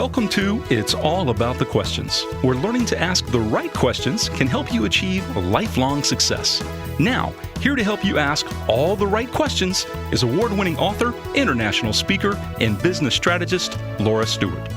Welcome to It's All About the Questions, where learning to ask the right questions can help you achieve lifelong success. Now, here to help you ask all the right questions is award-winning author, international speaker, and business strategist, Laura Stewart.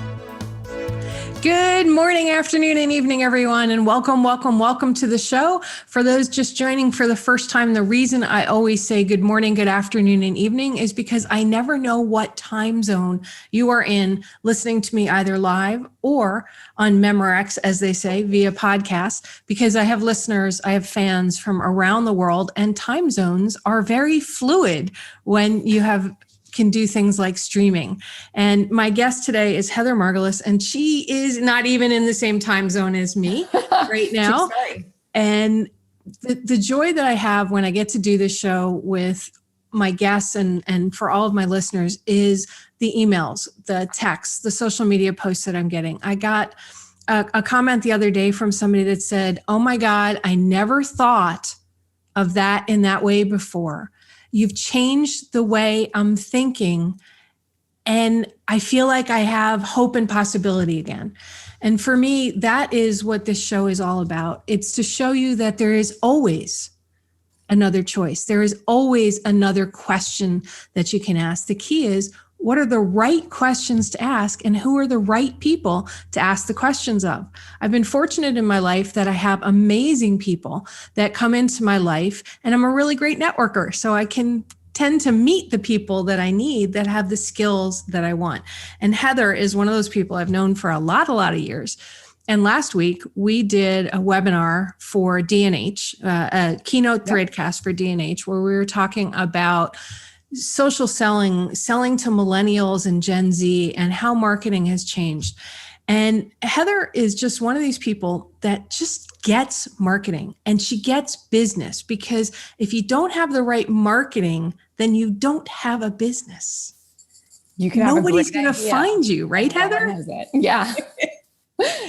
Good morning, afternoon, and evening, everyone, and welcome to the show. For those just joining for the first time, the reason I always say good morning, good afternoon, and evening is because I never know what time zone you are in listening to me either live or on Memorex, as they say, via podcast, because I have listeners, I have fans from around the world, and time zones are very fluid when you can do things like streaming. And my guest today is Heather Margolis, and she is not even in the same time zone as me right now. And the joy that I have when I get to do this show with my guests and for all of my listeners is the emails, the texts, the social media posts that I'm getting. I got a comment the other day from somebody that said, "Oh my God, I never thought of that in that way before. You've changed the way I'm thinking, and I feel like I have hope and possibility again." And for me, that is what this show is all about. It's to show you that there is always another choice. There is always another question that you can ask. The key is, what are the right questions to ask, and who are the right people to ask the questions of? I've been fortunate in my life that I have amazing people that come into my life, and I'm a really great networker. So I can tend to meet the people that I need that have the skills that I want. And Heather is one of those people I've known for a lot of years. And last week we did a webinar for D&H, a keynote threadcast for D&H, where we were talking about social selling to millennials and Gen Z, and how marketing has changed. And Heather is just one of these people that just gets marketing, and she gets business, because if you don't have the right marketing, then you don't have a business. Nobody's going to find you, right, Heather? Yeah.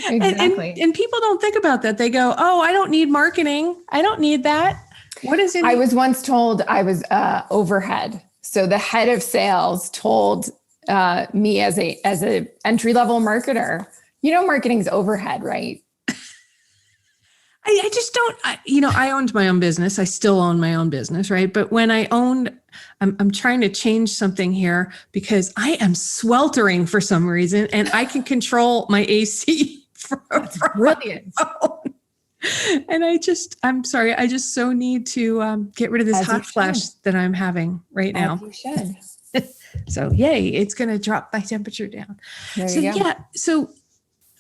Exactly. And people don't think about that. They go, "Oh, I don't need marketing. I don't need that." What is it? I was once told I was overhead. So the head of sales told me as a entry-level marketer, marketing's overhead, right? I just don't, I owned my own business. I still own my own business, right? But when I'm trying to change something here because I am sweltering for some reason, and I can control my AC from brilliant. And I'm sorry, I just so need to get rid of this hot flash that I'm having right now. You should. So yay, it's going to drop my temperature down. There you go. So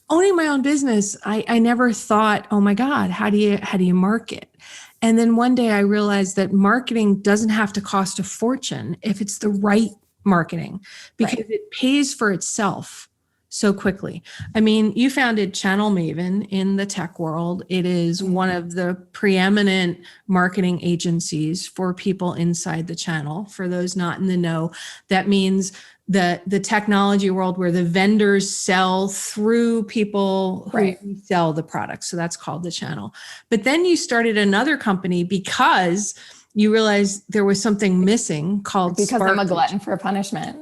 owning my own business, I never thought, oh my God, how do you market? And then one day I realized that marketing doesn't have to cost a fortune if it's the right marketing, because it pays for itself so quickly. I mean, you founded Channel Maven in the tech world. It is one of the preeminent marketing agencies for people inside the channel. For those not in the know, that means the technology world where the vendors sell through people who sell the products. So that's called the channel. But then you started another company because you realized there was something missing called Because I'm a glutton for punishment.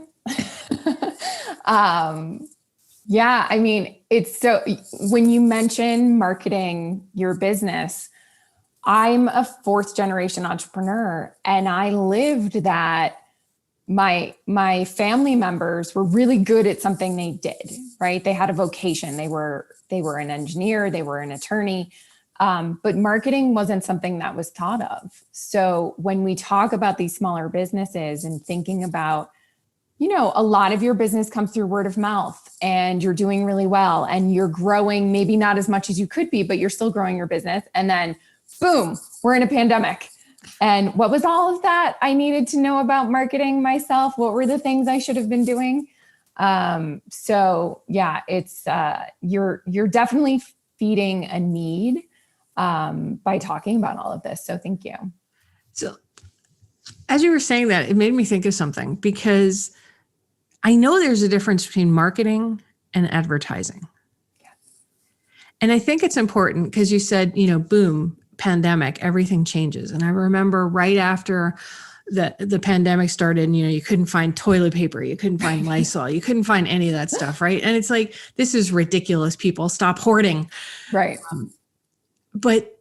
Yeah, I mean, it's so, when you mention marketing your business, I'm a fourth generation entrepreneur, and I lived that. My family members were really good at something they did, right? They had a vocation. They were an engineer, they were an attorney, but marketing wasn't something that was thought of. So when we talk about these smaller businesses and thinking about, a lot of your business comes through word of mouth, and you're doing really well, and you're growing, maybe not as much as you could be, but you're still growing your business. And then boom, we're in a pandemic. And what was all of that I needed to know about marketing myself? What were the things I should have been doing? So yeah, it's, you're definitely feeding a need, by talking about all of this. So thank you. So as you were saying that, it made me think of something, because I know there's a difference between marketing and advertising. Yes. And I think it's important because you said, boom, pandemic, everything changes. And I remember right after the pandemic started and, you couldn't find toilet paper, you couldn't find Lysol, you couldn't find any of that stuff. Right. And it's like, this is ridiculous. People, stop hoarding. Right. But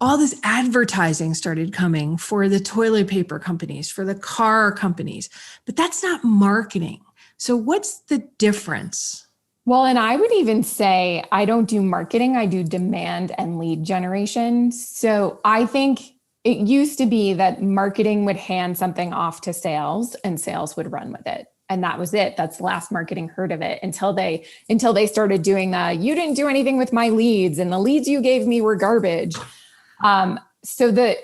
all this advertising started coming for the toilet paper companies, for the car companies, but that's not marketing. So what's the difference? Well, and I would even say I don't do marketing, I do demand and lead generation. So I think it used to be that marketing would hand something off to sales and sales would run with it. And that was it. That's the last marketing heard of it until they started doing you didn't do anything with my leads and the leads you gave me were garbage. So the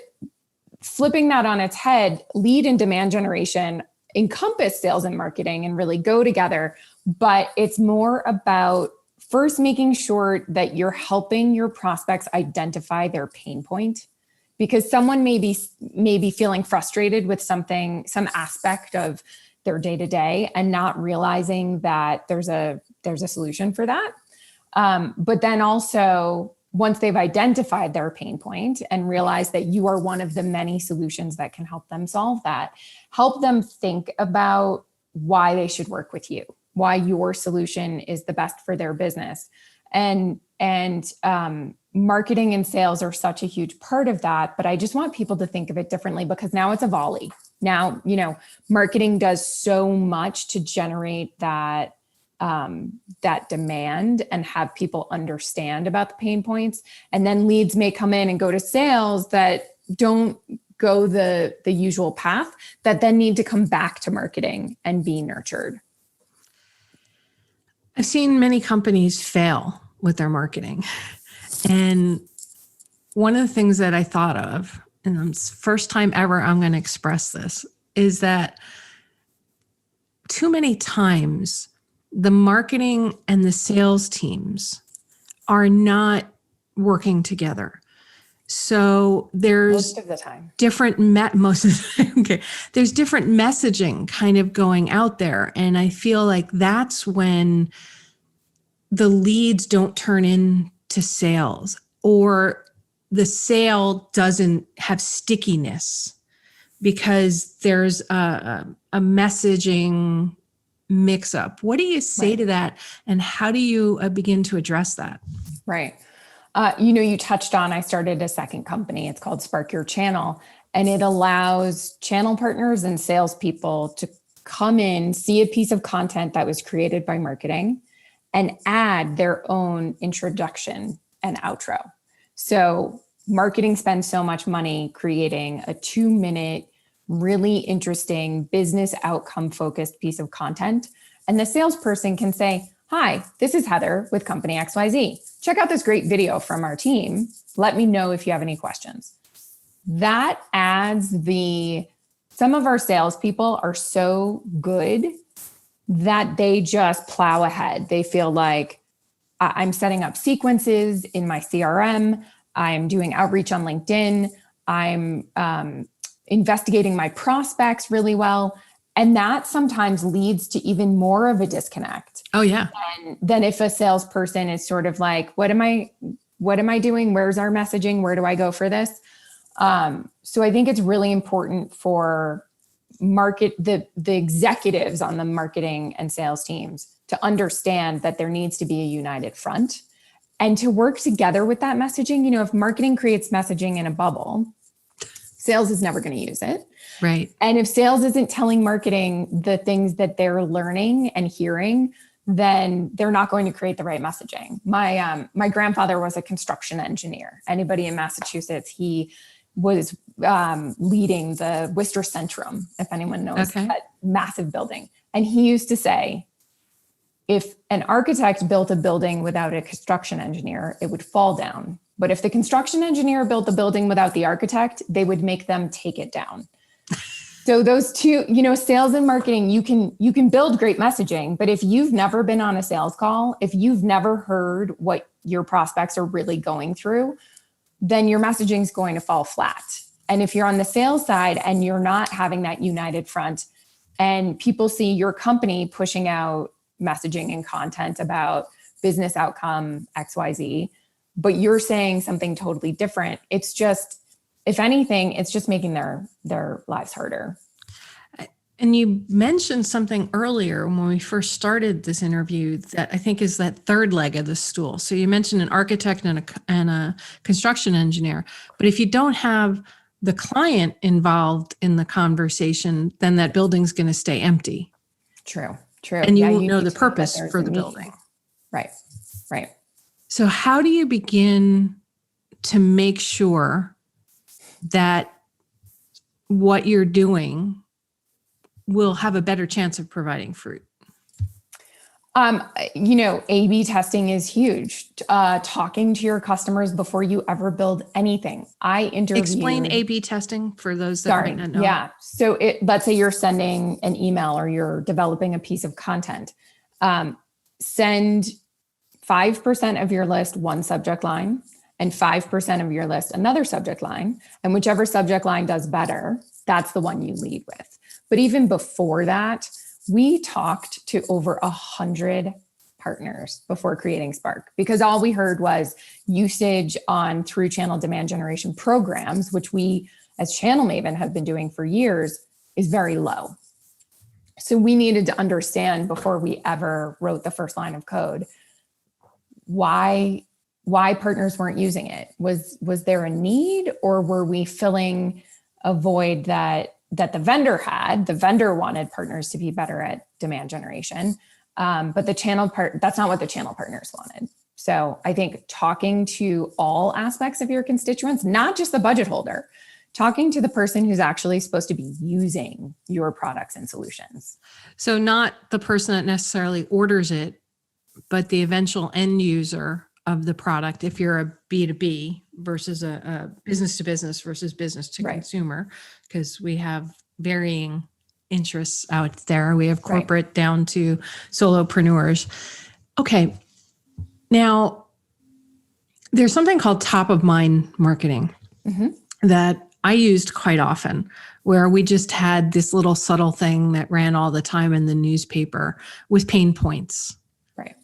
flipping that on its head, lead and demand generation encompass sales and marketing and really go together. But it's more about first making sure that you're helping your prospects identify their pain point, because someone may be feeling frustrated with something, some aspect of their day-to-day and not realizing that there's a solution for that. But then also, once they've identified their pain point and realized that you are one of the many solutions that can help them solve that, help them think about why they should work with you, why your solution is the best for their business. And marketing and sales are such a huge part of that. But I just want people to think of it differently, because now it's a volley. Now, marketing does so much to generate that demand and have people understand about the pain points. And then leads may come in and go to sales that don't go the usual path, that then need to come back to marketing and be nurtured. I've seen many companies fail with their marketing. And one of the things that I thought of, and it's the first time ever I'm going to express this, is that too many times the marketing and the sales teams are not working together. So there's most of the time different most of the time. Okay. There's different messaging kind of going out there. And I feel like that's when the leads don't turn into sales, or the sale doesn't have stickiness because there's a messaging mix up. What do you say to that? And how do you begin to address that? Right. You touched on, I started a second company. It's called Spark Your Channel, and it allows channel partners and salespeople to come in, see a piece of content that was created by marketing, and add their own introduction and outro. So marketing spends so much money creating a 2-minute, really interesting business outcome focused piece of content. And the salesperson can say, "Hi, this is Heather with Company XYZ. Check out this great video from our team. Let me know if you have any questions." That adds some of our salespeople are so good that they just plow ahead. They feel like, I'm setting up sequences in my CRM. I'm doing outreach on LinkedIn. I'm investigating my prospects really well. And that sometimes leads to even more of a disconnect. Oh, yeah. Than if a salesperson is sort of like, what am I doing? Where's our messaging? Where do I go for this? So I think it's really important for the executives on the marketing and sales teams to understand that there needs to be a united front and to work together with that messaging. If marketing creates messaging in a bubble, sales is never going to use it. Right. And if sales isn't telling marketing the things that they're learning and hearing, then they're not going to create the right messaging. My grandfather was a construction engineer. Anybody in Massachusetts, he was leading the Worcester Centrum, if anyone knows that massive building. And he used to say, if an architect built a building without a construction engineer, it would fall down. But if the construction engineer built the building without the architect, they would make them take it down. So those two, sales and marketing, you can build great messaging, but if you've never been on a sales call, if you've never heard what your prospects are really going through, then your messaging is going to fall flat. And if you're on the sales side and you're not having that united front, and people see your company pushing out messaging and content about business outcome XYZ, but you're saying something totally different, it's just, if anything, it's just making their lives harder. And you mentioned something earlier when we first started this interview that I think is that third leg of the stool. So you mentioned an architect and a construction engineer, but if you don't have the client involved in the conversation, then that building's going to stay empty. True. And you won't know the purpose for the building. Right. So how do you begin to make sure that what you're doing will have a better chance of providing fruit? A/B testing is huge. Talking to your customers before you ever build anything. Explain A/B testing for those that might not know. Yeah. So let's say you're sending an email or you're developing a piece of content. Send 5% of your list one subject line and 5% of your list another subject line. And whichever subject line does better, that's the one you lead with. But even before that, we talked to over 100 partners before creating Spark, because all we heard was usage on through channel demand generation programs, which we as Channel Maven have been doing for years, is very low. So we needed to understand before we ever wrote the first line of code, why partners weren't using it. Was there a need, or were we filling a void that the vendor had? The vendor wanted partners to be better at demand generation. But that's not what the channel partners wanted. So I think talking to all aspects of your constituents, not just the budget holder, talking to the person who's actually supposed to be using your products and solutions. So not the person that necessarily orders it, but the eventual end user of the product. If you're a B2B versus a business to business versus business to consumer, because we have varying interests out there. We have corporate down to solopreneurs. Okay. Now, there's something called top of mind marketing that I used quite often, where we just had this little subtle thing that ran all the time in the newspaper with pain points. Right.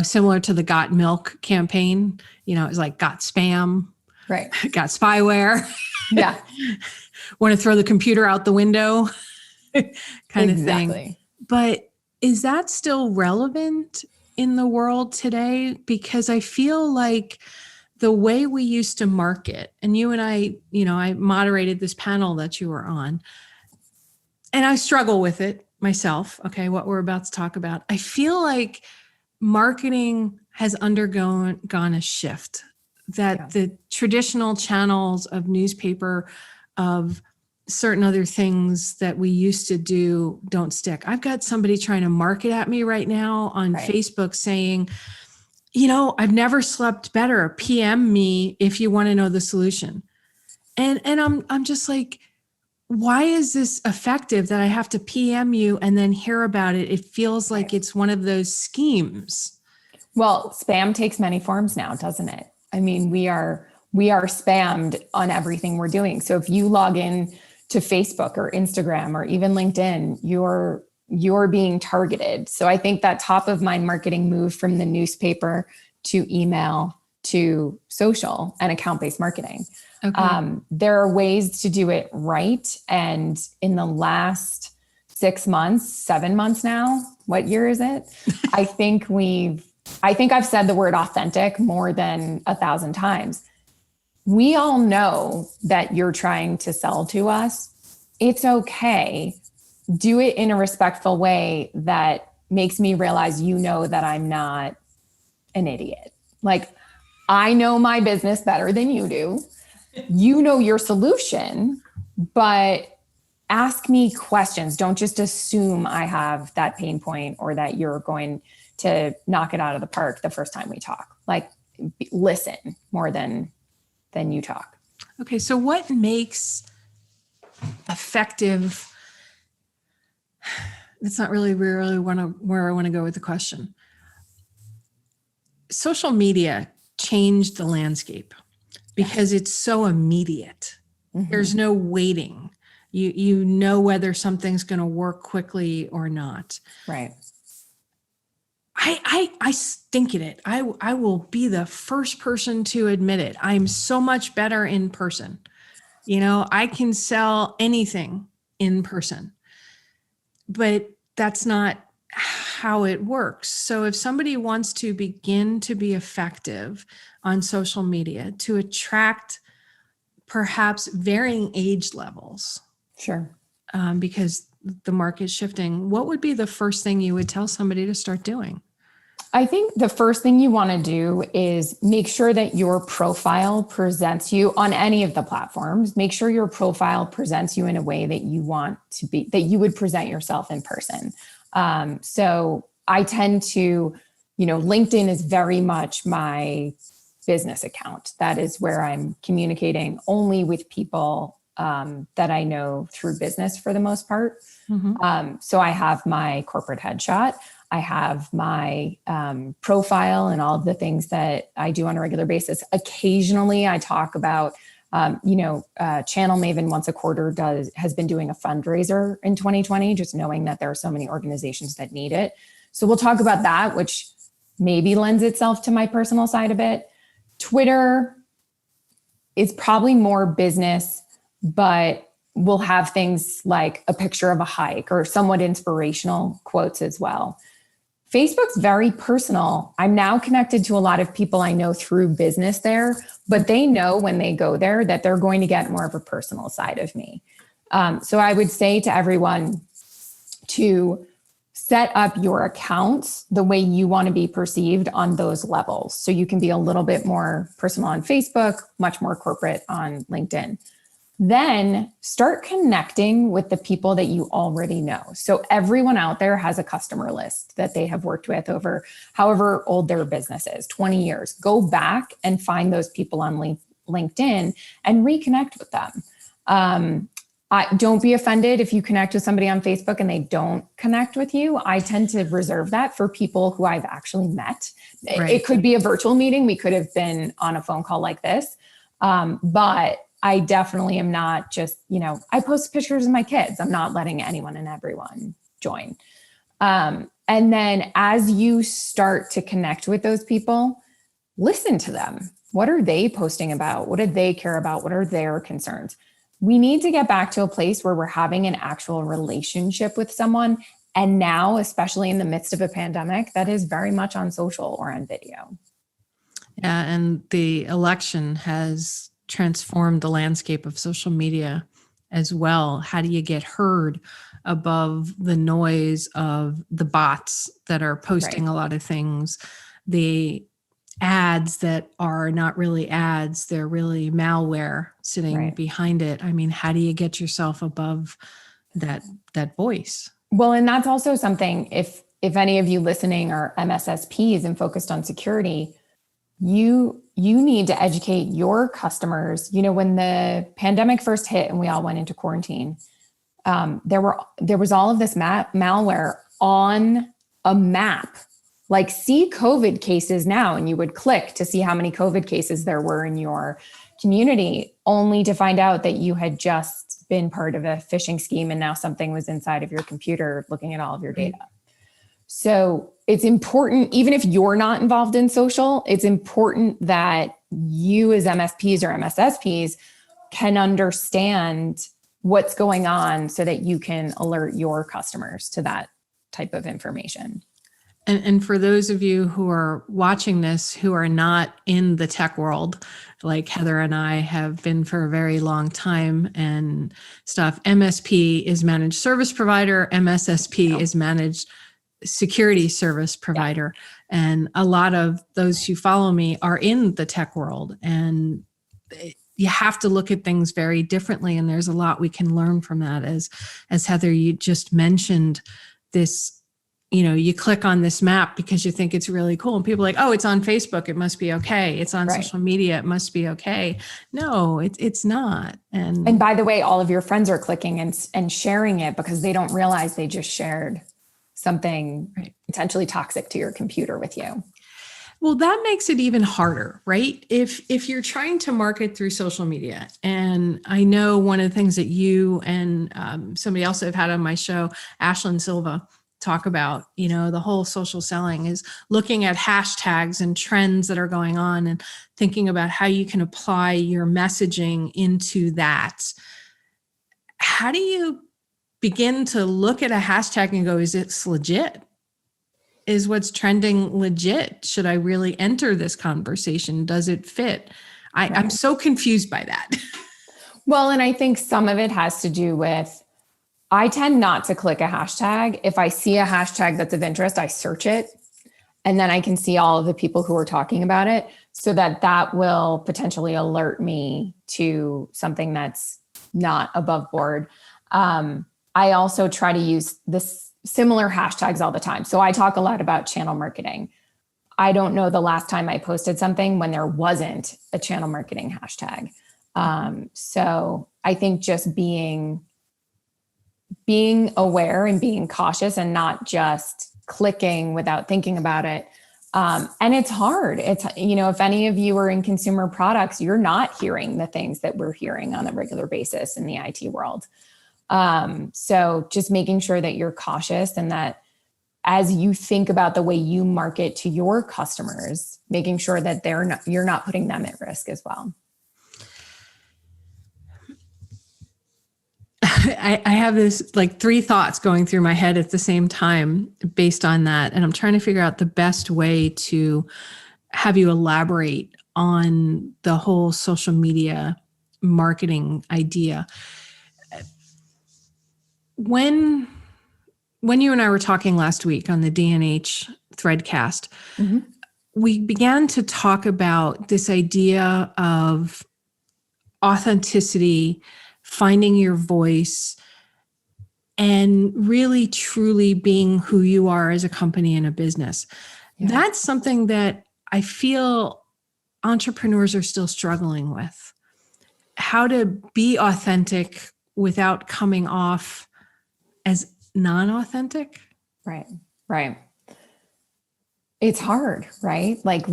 Similar to the Got Milk campaign. It was like got spam, got spyware. Yeah. Want to throw the computer out the window kind of thing. But is that still relevant in the world today? Because I feel like the way we used to market, and you and I moderated this panel that you were on, and I struggle with it myself. Okay. What we're about to talk about. I feel like marketing has undergone a shift, that the traditional channels of newspaper, of certain other things that we used to do don't stick. I've got somebody trying to market at me right now on Facebook saying, I've never slept better. PM me if you want to know the solution. And I'm just like, why is this effective that I have to PM you and then hear about it? It feels like it's one of those schemes. Well, spam takes many forms now, doesn't it? I mean, we are spammed on everything we're doing. So if you log in to Facebook or Instagram or even LinkedIn, you're being targeted. So I think that top of mind marketing moved from the newspaper to email to social and account-based marketing. Okay. There are ways to do it right. And in the last 6 months, 7 months now, what year is it? I think I've said the word authentic more than 1,000 times. We all know that you're trying to sell to us. It's okay. Do it in a respectful way that makes me realize that I'm not an idiot. Like, I know my business better than you do. You know your solution, but ask me questions. Don't just assume I have that pain point or that you're going to knock it out of the park the first time we talk. Like, listen more than you talk. Okay. So what makes effective? That's not really where I want to go with the question. Social media changed the landscape because it's so immediate. There's no waiting. You know whether something's going to work quickly or not. Right. I stink at it. I will be the first person to admit it. I'm so much better in person. I can sell anything in person, but that's not how it works. So if somebody wants to begin to be effective on social media to attract perhaps varying age levels, Sure. because the market's shifting, what would be the first thing you would tell somebody to start doing? I think the first thing you want to do is make sure that your profile presents you on any of the platforms. Make sure your profile presents you in a way that you want to be, that you would present yourself in person. So I tend to, LinkedIn is very much my business account. That is where I'm communicating only with people that I know through business for the most part. Mm-hmm. So I have my corporate headshot. I have my profile and all of the things that I do on a regular basis. Occasionally I talk about, Channel Maven once a quarter has been doing a fundraiser in 2020, just knowing that there are so many organizations that need it. So we'll talk about that, which maybe lends itself to my personal side a bit. Twitter is probably more business, but we'll have things like a picture of a hike or somewhat inspirational quotes as well. Facebook's very personal. I'm now connected to a lot of people I know through business there, but they know when they go there that they're going to get more of a personal side of me. So I would say to everyone to set up your accounts the way you want to be perceived on those levels. So you can be a little bit more personal on Facebook, much more corporate on LinkedIn. Then start connecting with the people that you already know. So everyone out there has a customer list that they have worked with over however old their business is, 20 years. Go back and find those people on LinkedIn and reconnect with them. Don't be offended if you connect with somebody on Facebook and they don't connect with you. I tend to reserve that for people who I've actually met. Right. It could be a virtual meeting. We could have been on a phone call like this. But I definitely am not just, I post pictures of my kids. I'm not letting anyone and everyone join. And then as you start to connect with those people, listen to them. What are they posting about? What do they care about? What are their concerns? We need to get back to a place where we're having an actual relationship with someone. And now, especially in the midst of a pandemic, that is very much on social or on video. Yeah, and the election has transformed the landscape of social media as well. How do you get heard above the noise of the bots that are posting a lot of things, the ads that are not really ads, they're really malware sitting behind it? I mean, how do you get yourself above that voice? Well, and that's also something, if any of you listening are MSSPs and focused on security, you need to educate your customers. When the pandemic first hit and we all went into quarantine, there was all of this malware on a map, like see COVID cases now, and you would click to see how many COVID cases there were in your community, only to find out that you had just been part of a phishing scheme and now something was inside of your computer looking at all of your data. So it's important, even if you're not involved in social, it's important that you as MSPs or MSSPs can understand what's going on so that you can alert your customers to that type of information. And for those of you who are watching this, who are not in the tech world, like Heather and I have been for a very long time and stuff, MSP is managed service provider, MSSP is managed security service provider. Yeah. And a lot of those who follow me are in the tech world, and you have to look at things very differently. And there's a lot we can learn from that. As Heather, you just mentioned this, you click on this map because you think it's really cool. And people are like, oh, it's on Facebook, it must be okay. It's on social media, it must be okay. No, it's not. And by the way, all of your friends are clicking and sharing it because they don't realize they just shared something potentially toxic to your computer with you. Well, that makes it even harder, right? If you're trying to market through social media, and I know one of the things that you and somebody else I've had on my show, Ashlyn Silva, talk about, the whole social selling is looking at hashtags and trends that are going on and thinking about how you can apply your messaging into that. How do you begin to look at a hashtag and go, is it legit? Is what's trending legit? Should I really enter this conversation? Does it fit? I'm so confused by that. Well, and I think some of it has to do with, I tend not to click a hashtag. If I see a hashtag that's of interest, I search it. And then I can see all of the people who are talking about it, so that will potentially alert me to something that's not above board. I also try to use this similar hashtags all the time. So I talk a lot about channel marketing. I don't know the last time I posted something when there wasn't a channel marketing hashtag. So I think just being aware and being cautious and not just clicking without thinking about it. And it's hard. It's, if any of you are in consumer products, you're not hearing the things that we're hearing on a regular basis in the IT world. So just making sure that you're cautious, and that as you think about the way you market to your customers, making sure that you're not putting them at risk as well. I have this like three thoughts going through my head at the same time based on that. And I'm trying to figure out the best way to have you elaborate on the whole social media marketing idea. When you and I were talking last week on the D&H Threadcast, we began to talk about this idea of authenticity, finding your voice, and really truly being who you are as a company and a business. Yeah. That's something that I feel entrepreneurs are still struggling with. How to be authentic without coming off as non-authentic. Right. It's hard, right? Like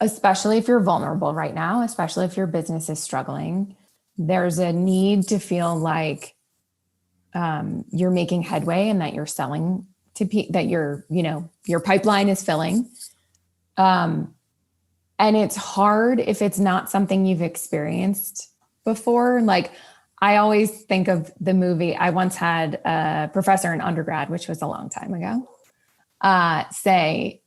especially if you're vulnerable right now, especially if your business is struggling, there's a need to feel like you're making headway and that you're selling to that your pipeline is filling. And it's hard if it's not something you've experienced before. Like, I always think of the movie. I once had a professor in undergrad, which was a long time ago, say,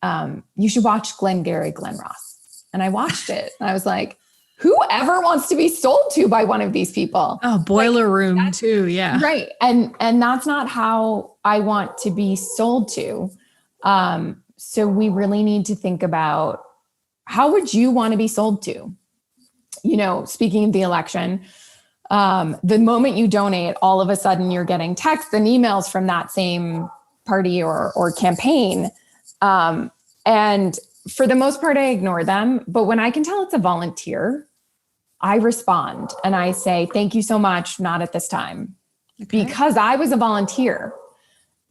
you should watch Glengarry Glen Ross. And I watched it. And I was like, whoever wants to be sold to by one of these people? Oh, Boiler Room too. Yeah. Right. And that's not how I want to be sold to. So we really need to think about, how would you want to be sold to? Speaking of the election, the moment you donate, all of a sudden you're getting texts and emails from that same party or campaign. And for the most part, I ignore them. But when I can tell it's a volunteer, I respond and I say, thank you so much. Not at this time. Okay. Because I was a volunteer.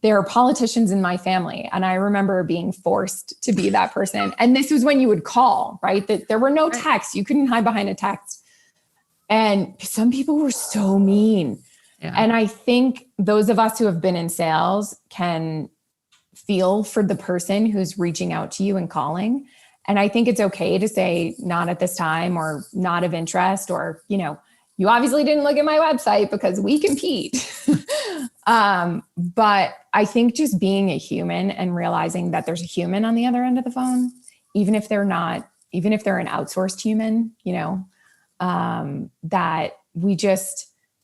There are politicians in my family. And I remember being forced to be that person. And this was when you would call, right? That there were no texts. You couldn't hide behind a text. And some people were so mean. Yeah. And I think those of us who have been in sales can feel for the person who's reaching out to you and calling. And I think it's okay to say not at this time, or not of interest, or, you obviously didn't look at my website, because we compete. But I think just being a human and realizing that there's a human on the other end of the phone, even if they're an outsourced human, that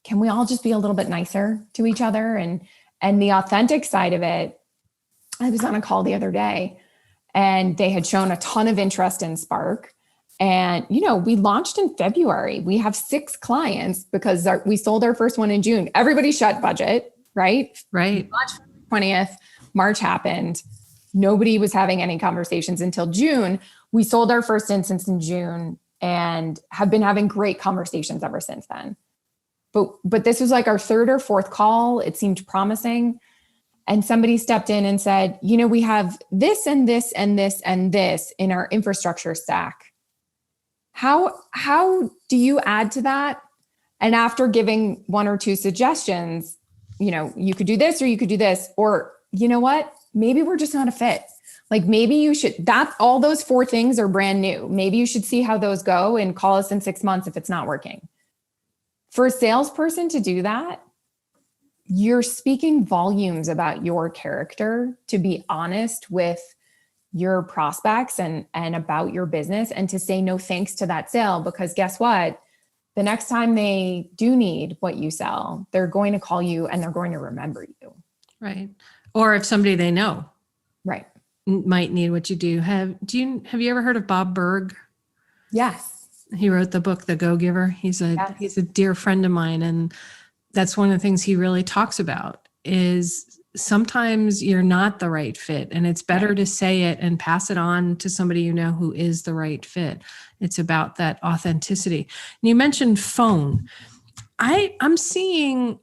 can we all just be a little bit nicer to each other? And the authentic side of it, I was on a call the other day, and they had shown a ton of interest in Spark. And, we launched in February. We have 6 clients because we sold our first one in June. Everybody shut budget, right? Right. We launched 20th, March happened. Nobody was having any conversations until June. We sold our first instance in June and have been having great conversations ever since then. But this was like our 3rd or 4th call. It seemed promising. And somebody stepped in and said, we have this and this and this and this in our infrastructure stack. How do you add to that? And after giving 1 or 2 suggestions, you could do this or you could do this, or you know what? Maybe we're just not a fit. Like maybe you should, all those 4 things are brand new. Maybe you should see how those go and call us in 6 months if it's not working. For a salesperson to do that, you're speaking volumes about your character to be honest with your prospects and about your business, and to say no thanks to that sale, because guess what? The next time they do need what you sell, they're going to call you and they're going to remember you. Right. Or if somebody they know Right. might need what you do. Have you ever heard of Bob Berg? Yes. He wrote the book, The Go-Giver. He's a dear friend of mine. And that's one of the things he really talks about is sometimes you're not the right fit, and it's better to say it and pass it on to somebody you know who is the right fit. It's about that authenticity. And you mentioned phone. I'm seeing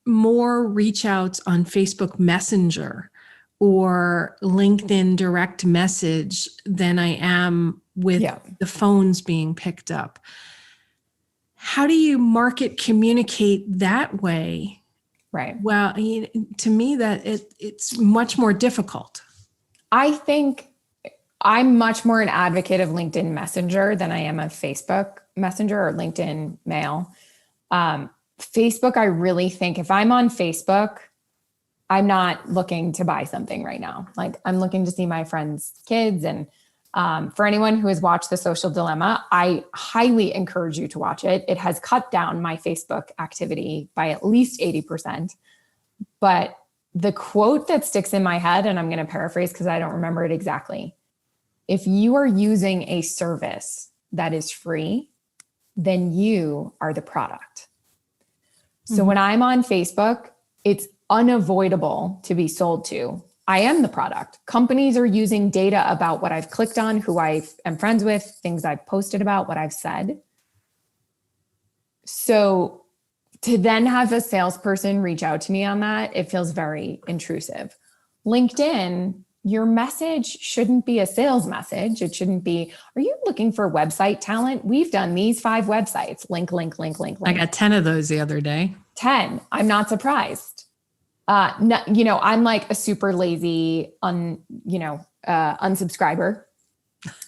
more reach outs on Facebook Messenger or LinkedIn direct message than I am with the phones being picked up. How do you communicate that way? Right. Well, to me, that it's much more difficult. I think I'm much more an advocate of LinkedIn Messenger than I am of Facebook Messenger or LinkedIn Mail. Facebook, I really think if I'm on Facebook, I'm not looking to buy something right now. Like I'm looking to see my friends' kids. And for anyone who has watched The Social Dilemma, I highly encourage you to watch it. It has cut down my Facebook activity by at least 80%. But the quote that sticks in my head, and I'm going to paraphrase because I don't remember it exactly. If you are using a service that is free, then you are the product. So when I'm on Facebook, it's unavoidable to be sold to. I am the product. Companies are using data about what I've clicked on, who I am friends with, things I've posted about, what I've said. So to then have a salesperson reach out to me on that, it feels very intrusive. LinkedIn, your message shouldn't be a sales message. It shouldn't be, are you looking for website talent? We've done these 5 websites. Link. I got 10 of those the other day. 10. I'm not surprised. No, I'm like a super lazy, unsubscriber.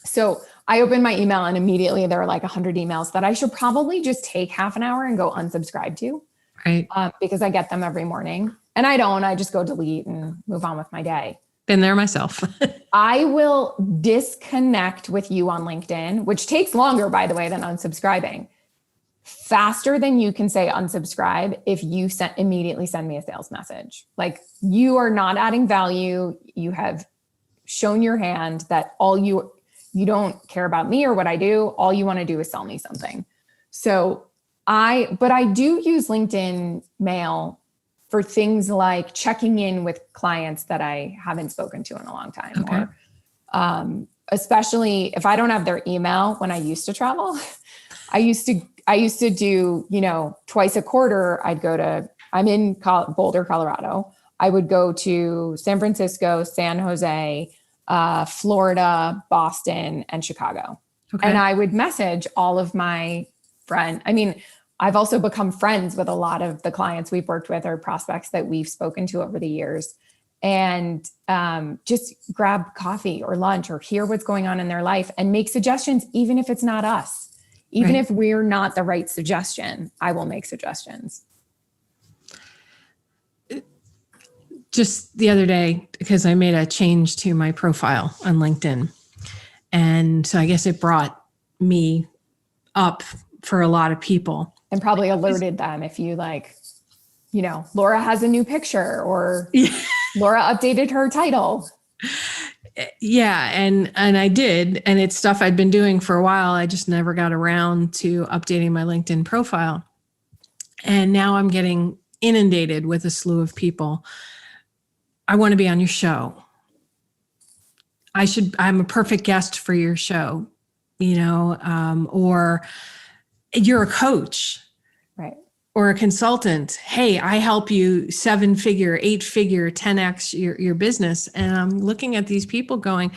So I open my email and immediately there are like 100 emails that I should probably just take half an hour and go unsubscribe to. Right. Because I get them every morning, and I just go delete and move on with my day. Been there myself. I will disconnect with you on LinkedIn, which takes longer, by the way, than unsubscribing. Faster than you can say unsubscribe if you immediately send me a sales message. Like you are not adding value. You have shown your hand that you don't care about me or what I do. All you want to do is sell me something. So but I do use LinkedIn Mail for things like checking in with clients that I haven't spoken to in a long time. Okay. Or especially if I don't have their email when I used to travel. I used to do, twice a quarter, I'm in Boulder, Colorado. I would go to San Francisco, San Jose, Florida, Boston, and Chicago. Okay. And I would message all of my friends. I mean, I've also become friends with a lot of the clients we've worked with or prospects that we've spoken to over the years, and just grab coffee or lunch or hear what's going on in their life and make suggestions, even if it's not us. Even if we're not the right suggestion, I will make suggestions. Just the other day, because I made a change to my profile on LinkedIn. And so I guess it brought me up for a lot of people. And probably alerted them if you Laura has a new picture or Laura updated her title. Yeah. And I did. And it's stuff I'd been doing for a while. I just never got around to updating my LinkedIn profile. And now I'm getting inundated with a slew of people. I want to be on your show. I'm a perfect guest for your show, or you're a coach. Right. Or a consultant. Hey, I help you 7-figure, 8-figure, 10x your business. And I'm looking at these people going,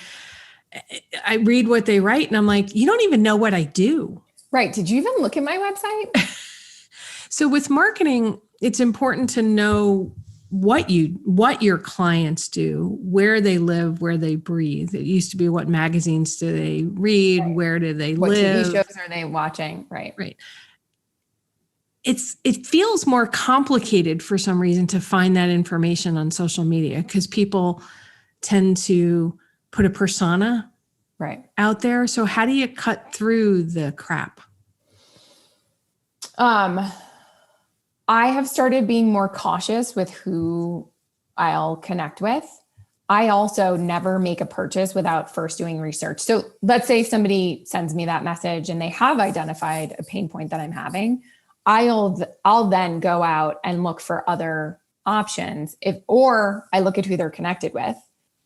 I read what they write and I'm like, you don't even know what I do. Right. Did you even look at my website? So with marketing, it's important to know what your clients do, where they live, where they breathe. It used to be what magazines do they read, Right. where do they What live? TV shows are they watching? Right. Right. It feels more complicated for some reason to find that information on social media because people tend to put a persona Right. out there. So how do you cut through the crap? I have started being more cautious with who I'll connect with. I also never make a purchase without first doing research. So let's say somebody sends me that message and they have identified a pain point that I'm having. I'll then go out and look for other options or I look at who they're connected with.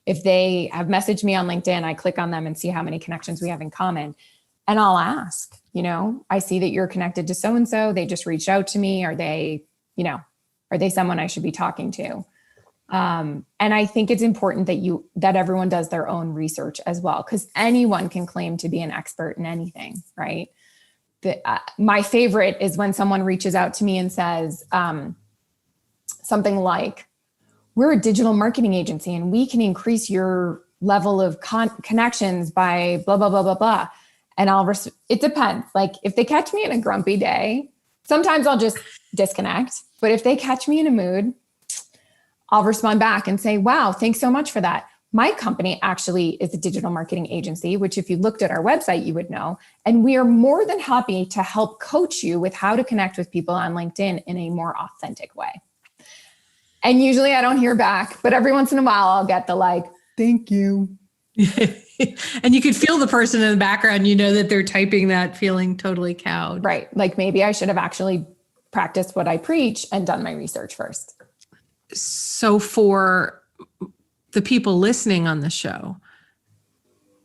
If they have messaged me on LinkedIn, I click on them and see how many connections we have in common. And I'll ask, I see that you're connected to so-and-so. They just reached out to me. Are they someone I should be talking to? And I think it's important that everyone does their own research as well, because anyone can claim to be an expert in anything, right? My favorite is when someone reaches out to me and says something like, we're a digital marketing agency and we can increase your level of connections by blah, blah, blah, blah, blah. And it depends. Like if they catch me in a grumpy day, sometimes I'll just disconnect. But if they catch me in a mood, I'll respond back and say, wow, thanks so much for that. My company actually is a digital marketing agency, which if you looked at our website, you would know. And we are more than happy to help coach you with how to connect with people on LinkedIn in a more authentic way. And usually I don't hear back, but every once in a while I'll get the thank you. And you could feel the person in the background, that they're typing that feeling totally cowed. Right. Like maybe I should have actually practiced what I preach and done my research first. So for the people listening on the show,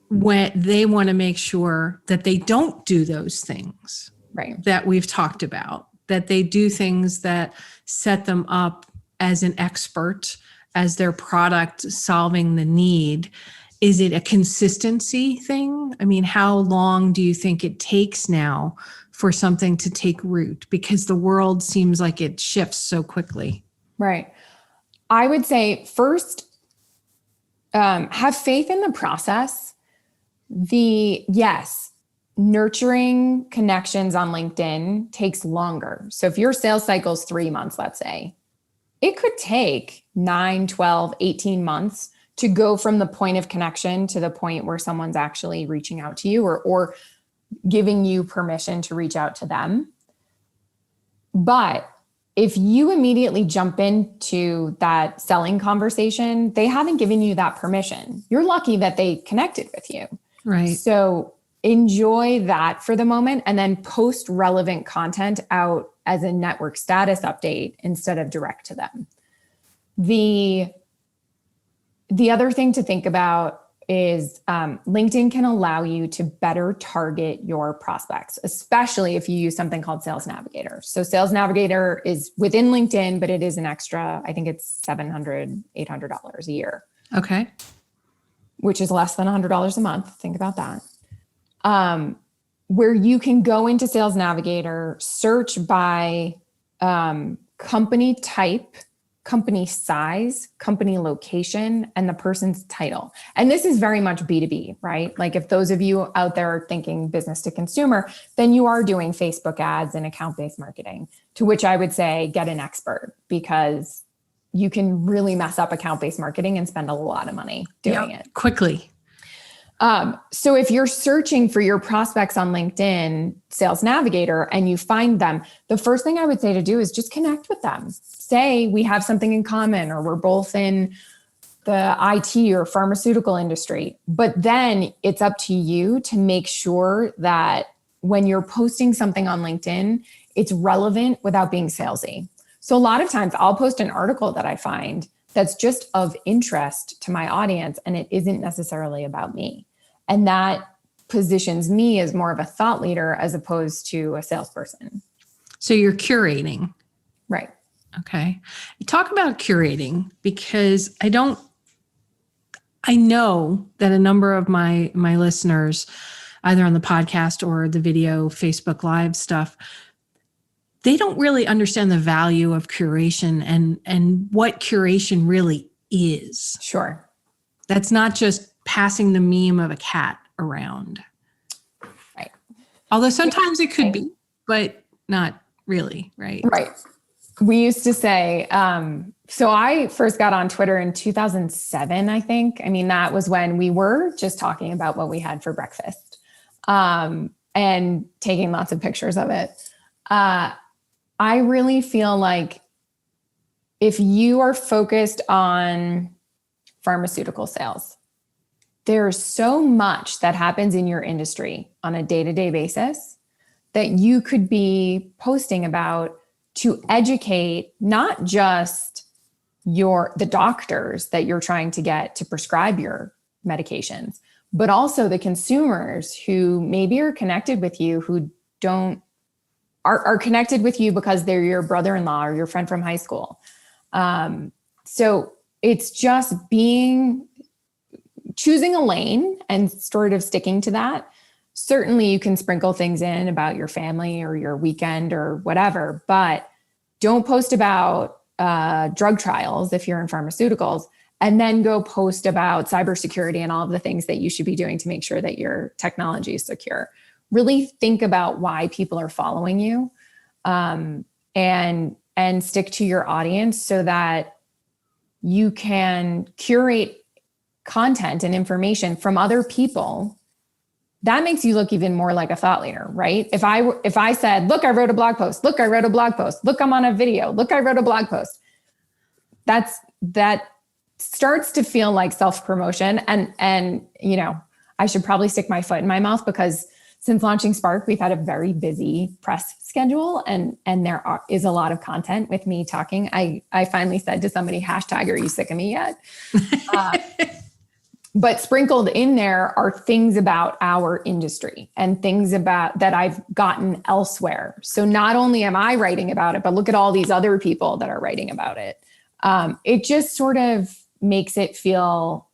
when they want to make sure that they don't do those things right, that we've talked about, that they do things that set them up as an expert, as their product solving the need. Is it a consistency thing? I mean, how long do you think it takes now for something to take root? Because the world seems like it shifts so quickly. Right. I would say first, have faith in the process. Nurturing connections on LinkedIn takes longer. So if your sales cycle is 3 months, let's say, it could take 9, 12, 18 months to go from the point of connection to the point where someone's actually reaching out to you or giving you permission to reach out to them. But if you immediately jump into that selling conversation, they haven't given you that permission. You're lucky that they connected with you. Right. So enjoy that for the moment and then post relevant content out as a network status update instead of direct to them. The other thing to think about is LinkedIn can allow you to better target your prospects, especially if you use something called Sales Navigator. So Sales Navigator is within LinkedIn, but it is an extra, I think it's $700, $800 a year. Okay. Which is less than $100 a month. Think about that. Where you can go into Sales Navigator, search by company type, company size, company location, and the person's title. And this is very much B2B, right? Like if those of you out there are thinking business to consumer, then you are doing Facebook ads and account-based marketing, to which I would say get an expert because you can really mess up account-based marketing and spend a lot of money doing it. Quickly. So if you're searching for your prospects on LinkedIn, Sales Navigator, and you find them, the first thing I would say to do is just connect with them. Say we have something in common, or we're both in the IT or pharmaceutical industry. But then it's up to you to make sure that when you're posting something on LinkedIn, it's relevant without being salesy. So a lot of times I'll post an article that I find that's just of interest to my audience, and it isn't necessarily about me. And that positions me as more of a thought leader as opposed to a salesperson. So you're curating. Right. Okay. Talk about curating, because I know that a number of my listeners, either on the podcast or the video, Facebook Live stuff, they don't really understand the value of curation and what curation really is. Sure. That's not just passing the meme of a cat around. Right. Although sometimes it could be, but not really, right? Right. We used to say, so I first got on Twitter in 2007, I think. I mean, that was when we were just talking about what we had for breakfast, and taking lots of pictures of it. I really feel like if you are focused on pharmaceutical sales, there's so much that happens in your industry on a day-to-day basis that you could be posting about to educate not just the doctors that you're trying to get to prescribe your medications, but also the consumers who maybe are connected with you, who are connected with you because they're your brother-in-law or your friend from high school. So it's just choosing a lane and sort of sticking to that. Certainly you can sprinkle things in about your family or your weekend or whatever, but don't post about drug trials if you're in pharmaceuticals, and then go post about cybersecurity and all of the things that you should be doing to make sure that your technology is secure. Really think about why people are following you, and stick to your audience so that you can curate content and information from other people. That makes you look even more like a thought leader, right? If I said, look, I wrote a blog post, look, I wrote a blog post, look, I'm on a video, look, I wrote a blog post. That starts to feel like self-promotion. And, I should probably stick my foot in my mouth, because since launching Spark, we've had a very busy press schedule, and there is a lot of content with me talking. I finally said to somebody, #, are you sick of me yet? But sprinkled in there are things about our industry and things about that I've gotten elsewhere. So not only am I writing about it, but look at all these other people that are writing about it. It just sort of makes it feel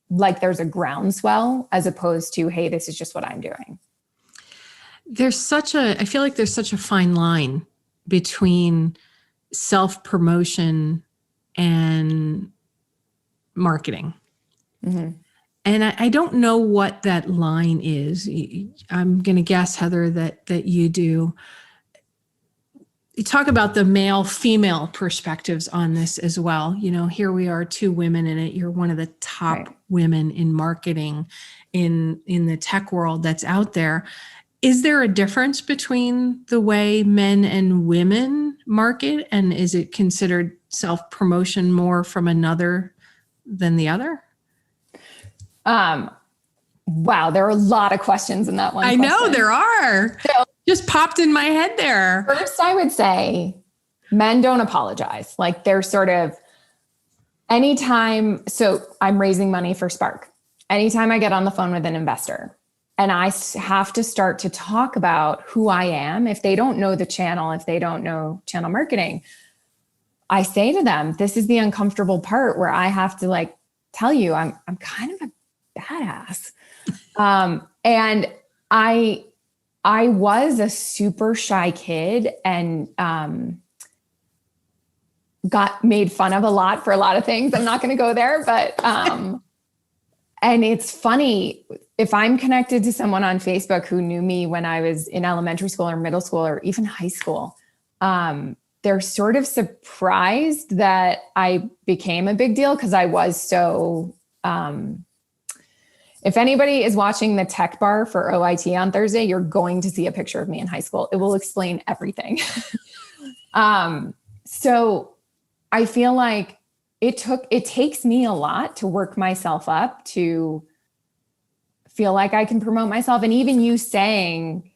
like there's a groundswell, as opposed to, hey, this is just what I'm doing. I feel like there's such a fine line between self-promotion and marketing. Mm-hmm. And I don't know what that line is. I'm going to guess, Heather, that you do. You talk about the male-female perspectives on this as well. Here we are, 2 women in it. You're one of the top women in marketing in the tech world that's out there. Is there a difference between the way men and women market? And is it considered self-promotion more from another than the other? Wow, there are a lot of questions in that one. I know there are. So, just popped in my head there. First, I would say men don't apologize. Like, they're sort of anytime. So I'm raising money for Spark. Anytime I get on the phone with an investor and I have to start to talk about who I am, if they don't know the channel, if they don't know channel marketing, I say to them, this is the uncomfortable part where I have to tell you I'm kind of a badass. And I was a super shy kid and got made fun of a lot for a lot of things. I'm not going to go there, but and it's funny, if I'm connected to someone on Facebook who knew me when I was in elementary school or middle school or even high school, they're sort of surprised that I became a big deal, because I was so if anybody is watching the tech bar for OIT on Thursday, you're going to see a picture of me in high school. It will explain everything. So I feel like it takes me a lot to work myself up to feel like I can promote myself. And even you saying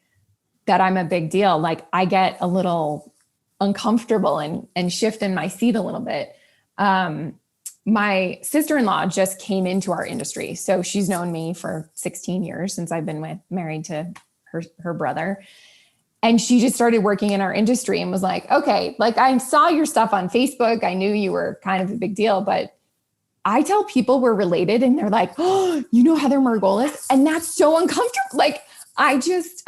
that I'm a big deal, I get a little uncomfortable and shift in my seat a little bit. My sister-in-law just came into our industry. So she's known me for 16 years since I've been married to her brother. And she just started working in our industry and was like, okay, I saw your stuff on Facebook. I knew you were kind of a big deal, but I tell people we're related and they're like, oh, Heather Margolis. And that's so uncomfortable. I just,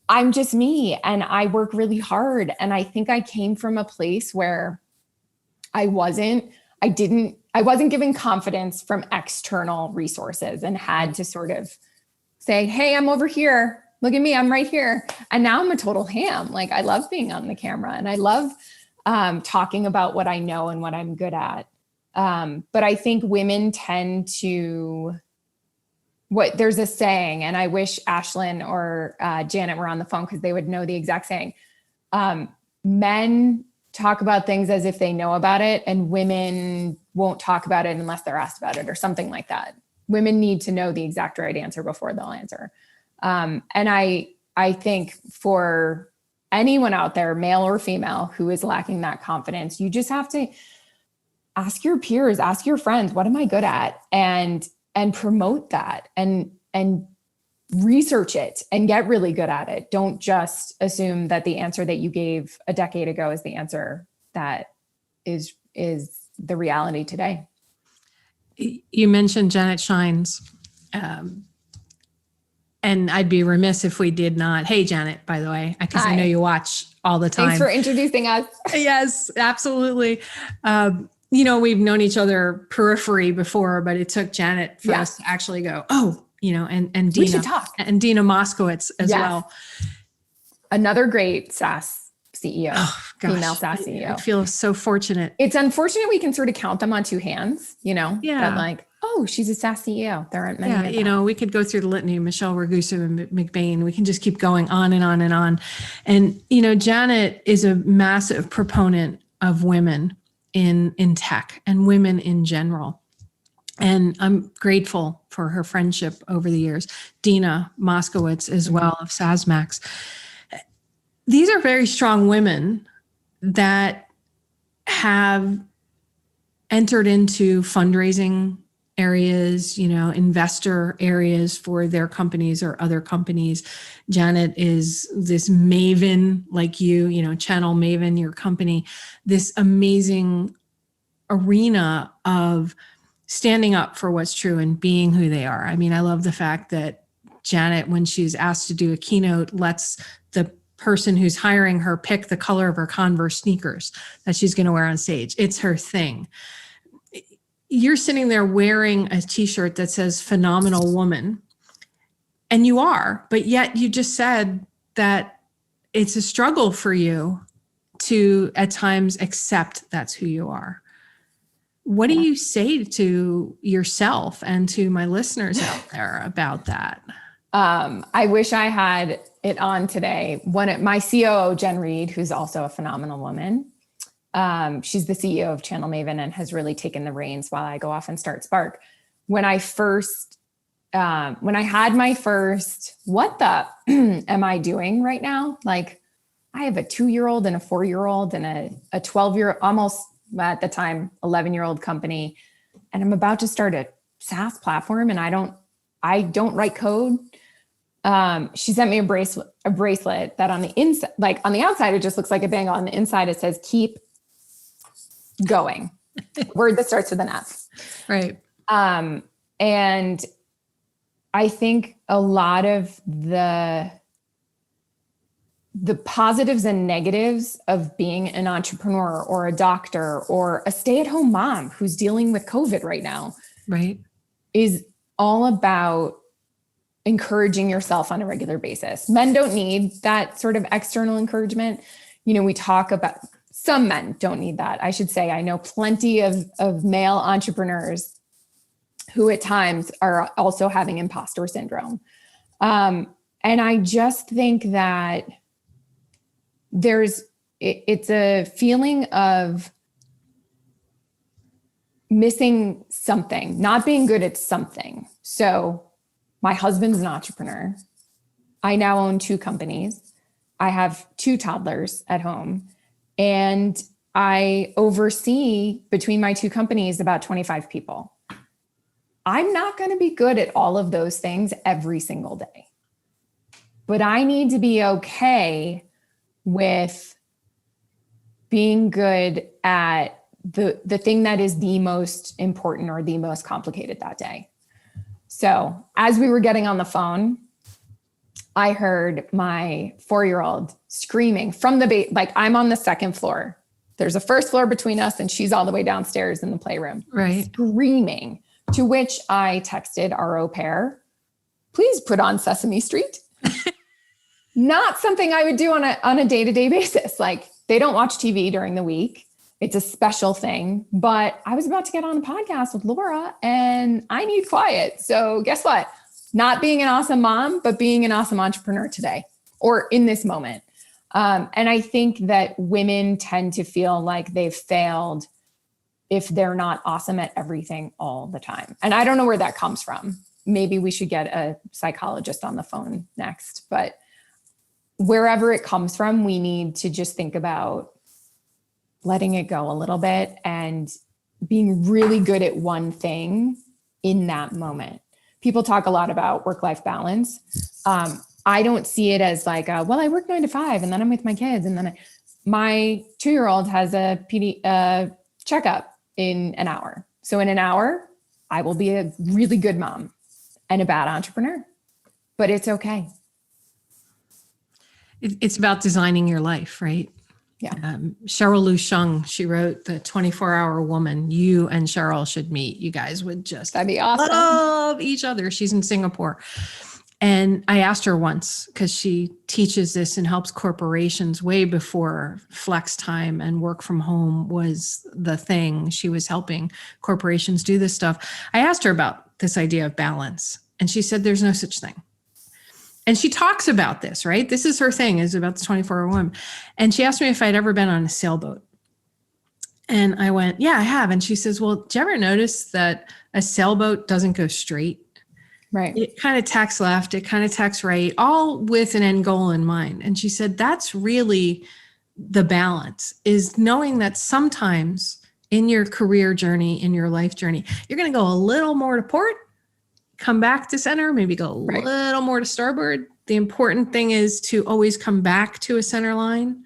I'm just me and I work really hard. And I think I came from a place where I wasn't given confidence from external resources and had to sort of say, hey, I'm over here. Look at me. I'm right here. And now I'm a total ham. Like I love being on the camera and I love talking about what I know and what I'm good at. But I think women tend to, there's a saying, and I wish Ashlyn or Janet were on the phone because they would know the exact saying. Men talk about things as if they know about it, and women won't talk about it unless they're asked about it or something like that. Women need to know the exact right answer before they'll answer. And I think for anyone out there, male or female, who is lacking that confidence, you just have to ask your peers, ask your friends, what am I good at? And promote that and research it and get really good at it. Don't just assume that the answer that you gave a decade ago is the answer that is the reality today. You mentioned Janet Shines. And I'd be remiss if we did not. Hey, Janet, by the way, because I know you watch all the time. Thanks for introducing us. Yes, absolutely. We've known each other periphery before, but it took Janet for us to actually go, and Dina. We should talk. And Dina Moskowitz as well. Another great SaaS CEO, female SaaS CEO. I feel so fortunate. It's unfortunate we can sort of count them on two hands, Yeah. But like, oh, she's a SaaS CEO. There aren't many. Yeah, we could go through the litany, Michelle Ragusa and McBain. We can just keep going on and on and on. And, Janet is a massive proponent of women in tech and women in general. And I'm grateful for her friendship over the years. Dina Moskowitz as well of SaaSmax. These are very strong women that have entered into fundraising areas, investor areas for their companies or other companies. Janet is this maven like you, channel maven, your company, this amazing arena of standing up for what's true and being who they are. I mean, I love the fact that Janet, when she's asked to do a keynote, lets the person who's hiring her pick the color of her Converse sneakers that she's going to wear on stage. It's her thing. You're sitting there wearing a t-shirt that says phenomenal woman, and you are, but yet you just said that it's a struggle for you to at times accept that's who you are. What do you say to yourself and to my listeners out there about that? I wish I had it on today. My COO, Jen Reed, who's also a phenomenal woman, she's the CEO of Channel Maven and has really taken the reins while I go off and start Spark. When I had my first, what the am I doing right now? Like I have a 2-year-old and a 4-year-old and a 12-year, almost at the time, 11-year-old company. And I'm about to start a SaaS platform and I don't write code. She sent me a bracelet that on the inside, like on the outside, it just looks like a bangle. On the inside, it says, keep going. Word that starts with an F. Right. And I think a lot of the positives and negatives of being an entrepreneur or a doctor or a stay-at-home mom who's dealing with COVID right now, right, is all about encouraging yourself on a regular basis. Men don't need that sort of external encouragement. We talk about, some men don't need that. I should say, I know plenty of male entrepreneurs who at times are also having imposter syndrome. And I just think that it's a feeling of missing something, not being good at something. So my husband's an entrepreneur. I now own 2 companies. I have 2 toddlers at home, and I oversee between my 2 companies about 25 people. I'm not going to be good at all of those things every single day, but I need to be okay with being good at the thing that is the most important or the most complicated that day. So as we were getting on the phone, I heard my 4-year-old screaming from the like I'm on the second floor. There's a first floor between us and she's all the way downstairs in the playroom, Right. screaming, to which I texted our au pair, please put on Sesame Street. Not something I would do on a day-to-day basis. Like, they don't watch TV during the week. It's a special thing, but I was about to get on a podcast with Laura and I need quiet. So guess what? Not being an awesome mom, but being an awesome entrepreneur today or in this moment. And I think that women tend to feel like they've failed if they're not awesome at everything all the time. And I don't know where that comes from. Maybe we should get a psychologist on the phone next, but wherever it comes from, we need to just think about letting it go a little bit and being really good at one thing in that moment. People talk a lot about work-life balance. I don't see it as like, well, I work 9 to 5 and then I'm with my kids. And then my 2-year-old has a checkup in an hour. So in an hour, I will be a really good mom and a bad entrepreneur, but it's okay. It's about designing your life, right? Yeah. Cheryl Lu Sheng, she wrote The 24-Hour Woman. You and Cheryl should meet. You guys would just That'd be awesome. love each other. She's in Singapore. And I asked her once, because she teaches this and helps corporations way before flex time and work from home was the thing. She was helping corporations do this stuff. I asked her about this idea of balance, and she said there's no such thing. And she talks about this, right? This is her thing, is about the 24-hour woman. And she asked me if I'd ever been on a sailboat. And I went, yeah, I have. And she says, well, do you ever notice that a sailboat doesn't go straight? Right. It kind of tacks left, it kind of tacks right, all with an end goal in mind. And she said, that's really the balance, is knowing that sometimes in your career journey, in your life journey, you're going to go a little more to port, come back to center, maybe go a little more to starboard. The important thing is to always come back to a center line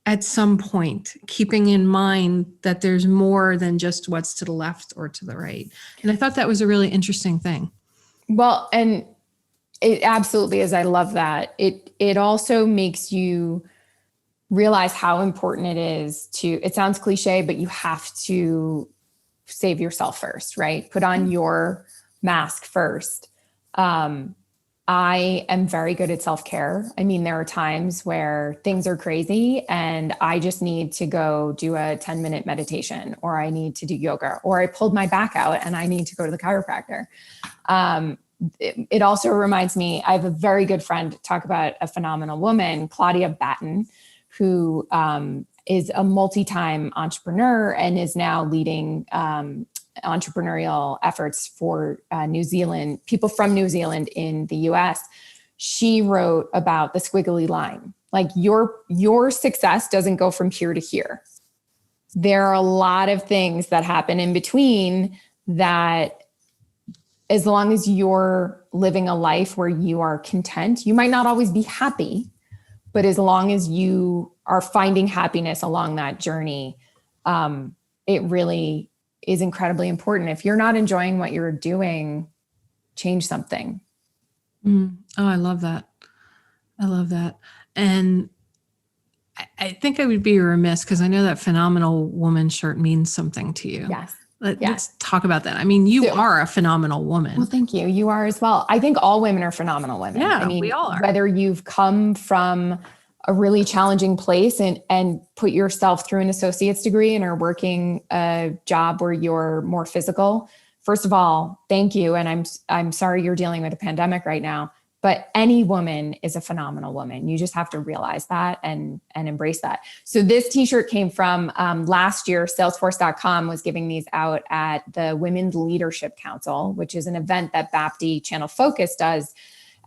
at some point, keeping in mind that there's more than just what's to the left or to the right. And I thought that was a really interesting thing. Well, and it absolutely is. I love that. It also makes you realize how important it is to, it sounds cliche, but you have to save yourself first, right? Put on your mask first. I am very good at self-care. I mean, there are times where things are crazy and I just need to go do a 10-minute meditation, or I need to do yoga, or I pulled my back out and I need to go to the chiropractor. It also reminds me, I have a very good friend, talk about a phenomenal woman, Claudia Batten, who is a multi-time entrepreneur and is now leading entrepreneurial efforts for New Zealand, people from New Zealand in the US. She wrote about the squiggly line. Like your success doesn't go from here to here. There are a lot of things that happen in between that, as long as you're living a life where you are content, you might not always be happy, but as long as you are finding happiness along that journey, it really is incredibly important. If you're not enjoying what you're doing, change something. Oh, I love that. I love that. And I think I would be remiss, because I know that phenomenal woman shirt means something to you. Yes. Let's talk about that. I mean, you are a phenomenal woman. Well, thank you. You are as well. I think all women are phenomenal women. Yeah, I mean, we all are. Whether you've come from a really challenging place and put yourself through an associate's degree and are working a job where you're more physical. First of all, thank you. And I'm sorry you're dealing with a pandemic right now, but any woman is a phenomenal woman. You just have to realize that and embrace that. So this t-shirt came from last year. Salesforce.com was giving these out at the Women's Leadership Council, which is an event that BAPTI Channel Focus does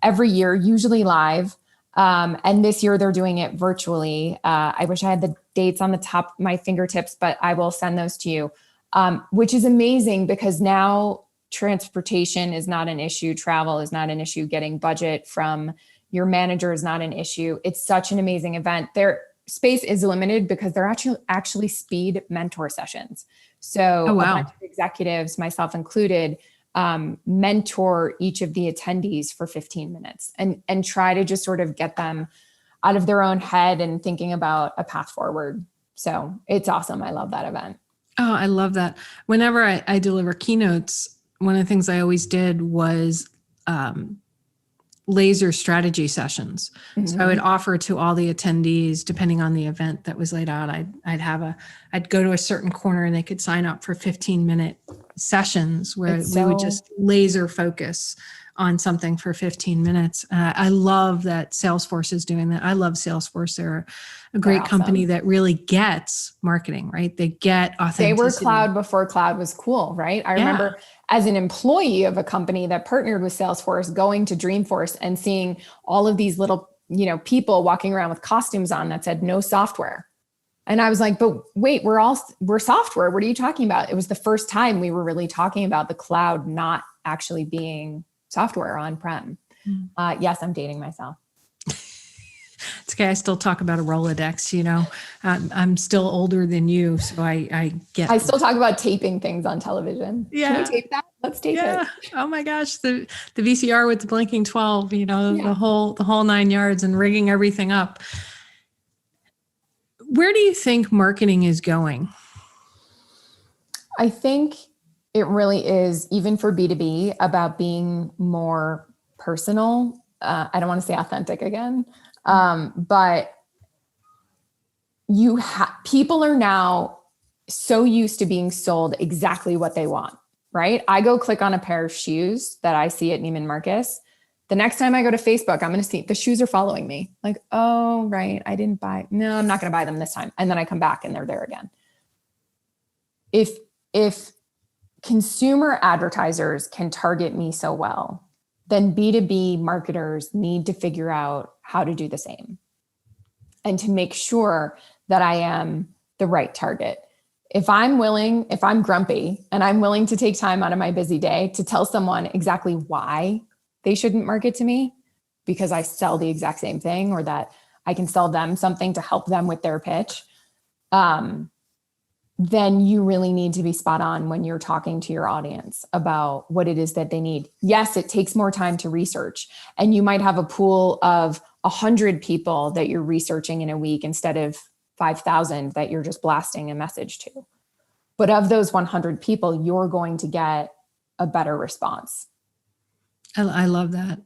every year, usually live. And this year they're doing it virtually. I wish I had the dates on the top of my fingertips, but I will send those to you, which is amazing because now transportation is not an issue. Travel is not an issue. Getting budget from your manager is not an issue. It's such an amazing event. Their space is limited because they're actually speed mentor sessions. So a bunch of executives, myself included, mentor each of the attendees for 15 minutes and try to just sort of get them out of their own head and thinking about a path forward. So it's awesome. I love that event. Oh, I love that. Whenever I deliver keynotes, one of the things I always did was laser strategy sessions. Mm-hmm. So I would offer to all the attendees, depending on the event that was laid out, I'd go to a certain corner and they could sign up for 15-minute sessions where we would just laser focus on something for 15 minutes. I love that Salesforce is doing that. I love Salesforce. They're a great company that really gets marketing, right? They get authenticity. They were cloud before cloud was cool, right? I remember as an employee of a company that partnered with Salesforce, going to Dreamforce and seeing all of these little, people walking around with costumes on that said no software. And I was like, but wait, we're software. What are you talking about? It was the first time we were really talking about the cloud not actually being software on-prem. Yes, I'm dating myself. It's okay. I still talk about a Rolodex, I'm still older than you. So I still talk about taping things on television. Yeah. Can we tape that? Let's tape it. Oh my gosh. The VCR with the blinking 12, the whole 9 yards and rigging everything up. Where do you think marketing is going? I think it really is, even for B2B, about being more personal. I don't want to say authentic again, but people are now so used to being sold exactly what they want, right? I go click on a pair of shoes that I see at Neiman Marcus. The next time I go to Facebook, I'm going to see the shoes are following me. Like, oh, right. I didn't buy. No, I'm not going to buy them this time. And then I come back and they're there again. If consumer advertisers can target me so well, then B2B marketers need to figure out how to do the same and to make sure that I am the right target. If I'm grumpy and I'm willing to take time out of my busy day to tell someone exactly why they shouldn't market to me because I sell the exact same thing, or that I can sell them something to help them with their pitch, then you really need to be spot on when you're talking to your audience about what it is that they need. Yes, it takes more time to research, and you might have a pool of 100 people that you're researching in a week instead of 5,000 that you're just blasting a message to. But of those 100 people, you're going to get a better response. I love that.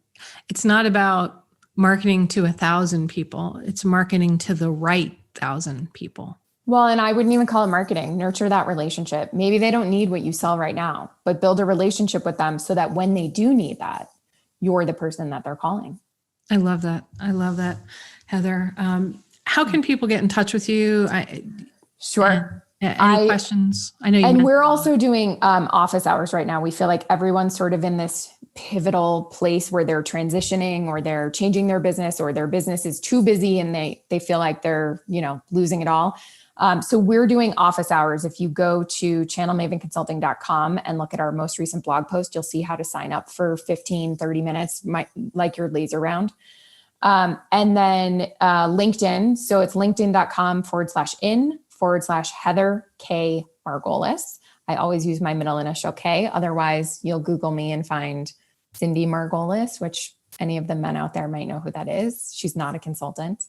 It's not about marketing to 1,000 people. It's marketing to the right 1,000 people. Well, and I wouldn't even call it marketing. Nurture that relationship. Maybe they don't need what you sell right now, but build a relationship with them so that when they do need that, you're the person that they're calling. I love that. Heather. How can people get in touch with you? Sure. Any questions? I know you. And we're also doing office hours right now. We feel like everyone's sort of in this pivotal place where they're transitioning or they're changing their business, or their business is too busy and they feel like they're, losing it all. So we're doing office hours. If you go to channelmavenconsulting.com and look at our most recent blog post, you'll see how to sign up for 15, 30 minutes, like your laser round. And then LinkedIn. So it's linkedin.com/in/Heather K Margolis. I always use my middle initial K. Otherwise, you'll Google me and find Cindy Margolis, which any of the men out there might know who that is. She's not a consultant.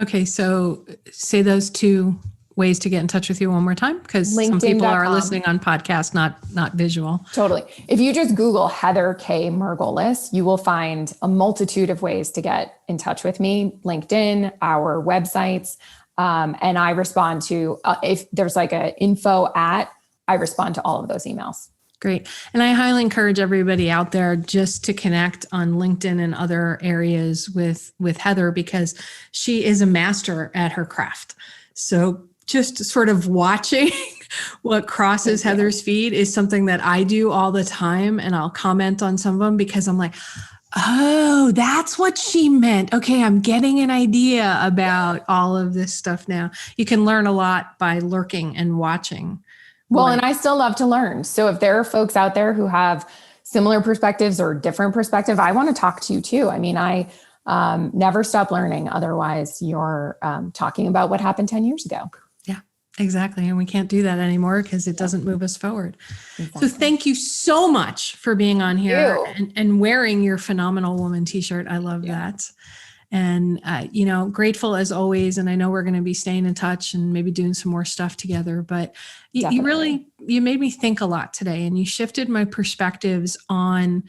Okay. So say those two ways to get in touch with you one more time, because some people are listening on podcast, not visual. Totally. If you just Google Heather K Margolis, you will find a multitude of ways to get in touch with me. LinkedIn, our websites. And I respond to, if there's like a I respond to all of those emails. Great. And I highly encourage everybody out there just to connect on LinkedIn and other areas with Heather, because she is a master at her craft. So just sort of watching what crosses Heather's feed is something that I do all the time. And I'll comment on some of them because I'm like, oh, that's what she meant. Okay, I'm getting an idea about all of this stuff now. You can learn a lot by lurking and watching. Well, and I still love to learn. So if there are folks out there who have similar perspectives or different perspective, I want to talk to you too. I mean, I never stop learning. Otherwise, you're talking about what happened 10 years ago. Yeah, Exactly. And we can't do that anymore because it doesn't move us forward. Exactly. So thank you so much for being on here and wearing your Phenomenal Woman t-shirt. I love that. And, grateful as always. And I know we're going to be staying in touch and maybe doing some more stuff together, but you made me think a lot today, and you shifted my perspectives on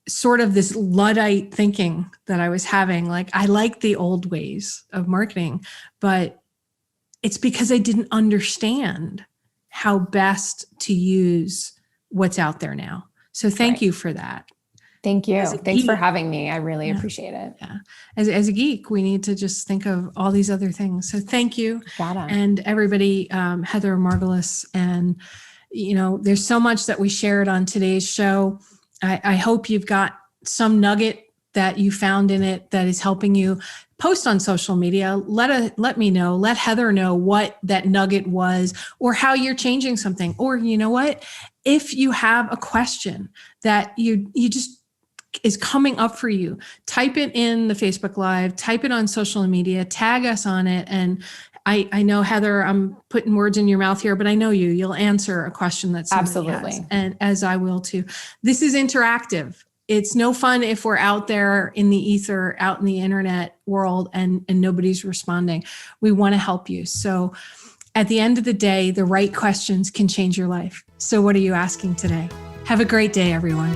sort of this Luddite thinking that I was having. Like, I like the old ways of marketing, but it's because I didn't understand how best to use what's out there now. So thank you for that. Thank you. Thanks for having me. I really appreciate it. Yeah. As a geek, we need to just think of all these other things. So thank you. And everybody, Heather Margolis. And, there's so much that we shared on today's show. I hope you've got some nugget that you found in it that is helping you. Post on social media. Let me know. Let Heather know what that nugget was, or how you're changing something. Or you know what? If you have a question that you just is coming up for you, type it in the Facebook Live, type it on social media, tag us on it. And I know, Heather, I'm putting words in your mouth here, but I know you'll answer a question that somebody has, and as I will too. This is interactive. It's no fun if we're out there in the ether, out in the internet world, and nobody's responding. We want to help you. So at the end of the day, the right questions can change your life. So what are you asking today? Have a great day, everyone.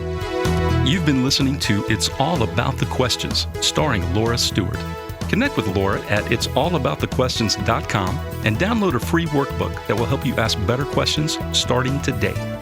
You've been listening to It's All About the Questions, starring Laura Stewart. Connect with Laura at it'sallaboutthequestions.com and download a free workbook that will help you ask better questions starting today.